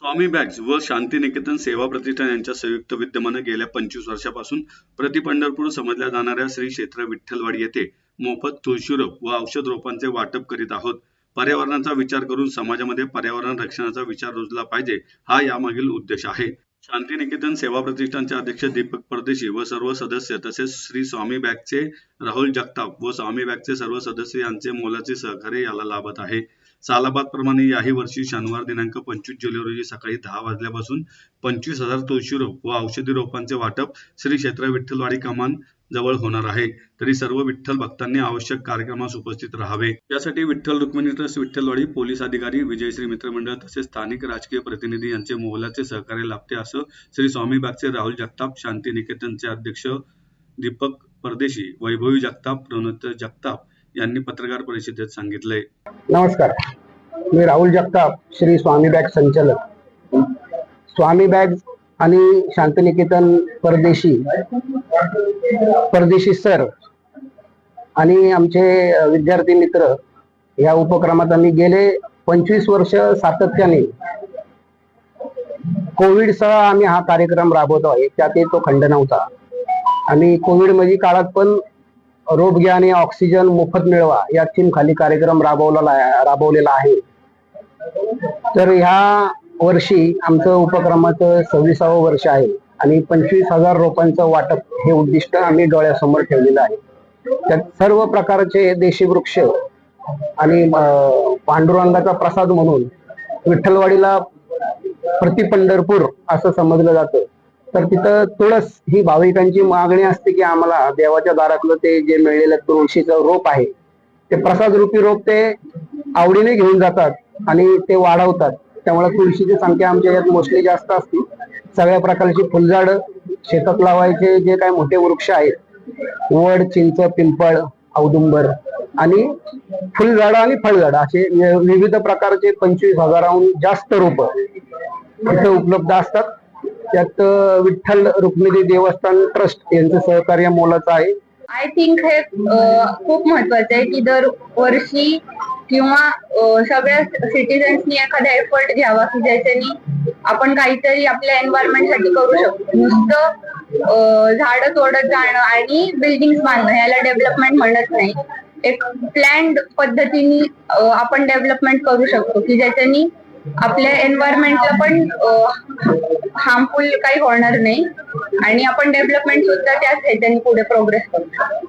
स्वामी bags व शांतिनिकेतन सेवा प्रतिष्ठान यांच्या संयुक्त विद्यमाने गेल्या 25 वर्षापासून प्रति पंढरपूर समजल्या जाणाऱ्या श्री क्षेत्र विठ्ठलवाडी येथे मोफत तुळशी रोप व औषध रोपांचे वाटप करीत आहोत. पर्यावरणाचा विचार करून समाजामध्ये पर्यावरण रक्षणाचा विचार रुजला पाहिजे, हा यामागील उद्देश आहे. शांतिनिकेतन सेवा प्रतिष्ठानचे अध्यक्ष दीपक परदेशी व सर्व सदस्य तसेच श्री स्वामी बॅगचे राहुल जगताप व स्वामी बॅगचे सर्व सदस्य यांचे मोलाचे सहकार्य याला लाभत आहे. सालाबाद प्रमाणे याही वर्षी शनिवार दिनांक 25 जुलै रोजी सकाळी 10 वाजल्यापासून 25,000 तुळशी रोप व औषधी रोपांचे वाटप श्री क्षेत्र विठ्ठलवाडी कमान जवळ होणार आहे. तरी सर्व विठ्ठल भक्तांनी आवश्यक कार्यक्रमास उपस्थित राहावे. यासाठी विठ्ठल रुक्मिणी ट्रस्ट विठ्ठलवाडी पोलीस अधिकारी, विजयश्री मित्र मंडळ तसेच स्थानिक राजकीय प्रतिनिधी यांचे मोलाचे सहकार्य लाभते असं श्री स्वामी बागचे राहुल जगताप, शांतिनिकेतनचे अध्यक्ष दीपक परदेशी, वैभवी जगताप, प्रणोत जगताप यांनी पत्रकार परिषदेत सांगितले. नमस्कार, मी राहुल जगताप, श्री स्वामी बॅग संचालक. स्वामी बॅग आणि शांतिनिकेतन परदेशी सर आणि आमचे विद्यार्थी मित्र या उपक्रमात आम्ही गेले 25 वर्ष सातत्याने कोविडसह आम्ही हा कार्यक्रम राबवतो आहे. त्यात तो खंड नव्हता. आम्ही कोविड मध्ये काळात पण रोप घ्या आणि ऑक्सिजन मोफत मिळवा या थीम खाली कार्यक्रम राबवलेला आहे. तर ह्या वर्षी आमचं उपक्रमाचं 26वे वर्ष आहे आणि 25,000 रोपांचं वाटप हे उद्दिष्ट आम्ही डोळ्यासमोर ठेवलेलं आहे. त्यात सर्व प्रकारचे देशी वृक्ष आणि पांडुरंगाचा प्रसाद म्हणून विठ्ठलवाडीला प्रति पंढरपूर असं समजलं जातं. तर तिथं तुळस ही भाविकांची मागणी असते की आम्हाला देवाच्या दारातलं ते जे मिळलेलं तुळशीचं रोप आहे ते प्रसाद रूपी रोप ते आवडीने घेऊन जातात आणि ते वाढवतात. त्यामुळे तुळशीची संख्या आमच्या यात मोस्टली जास्त असते. सगळ्या प्रकारची फुलझाड शेतात लावायचे जे काही मोठे वृक्ष आहेत, वड, चिंच, पिंपळ, औदुंबर आणि फुलझाड आणि फळझाड असे विविध प्रकारचे 25,000हून जास्त रोप इथे उपलब्ध असतात. त्यात विठ्ठल रुक्मिणी देवस्थान ट्रस्ट यांचं सहकार्य मोलाचं आहे. आय थिंक हे खूप महत्वाचं आहे की दर वर्षी किंवा सगळ्या सिटीजन्सनी एखादा एफर्ट घ्यावा की ज्याच्यानी आपण काहीतरी आपल्या एन्व्हायरमेंटसाठी करू शकतो. नुसतं झाडं तोडत जाणं आणि बिल्डिंग बांधणं याला डेव्हलपमेंट म्हणत नाही. एक प्लॅन्ड पद्धतीने आपण डेव्हलपमेंट करू शकतो की ज्याच्यानी आपल्या एन्व्हायरमेंटला पण हार्मफुल काही होणार नाही आणि आपण डेव्हलपमेंट सुद्धा त्याच ह्याच्याने पुढे प्रोग्रेस करू शकतो.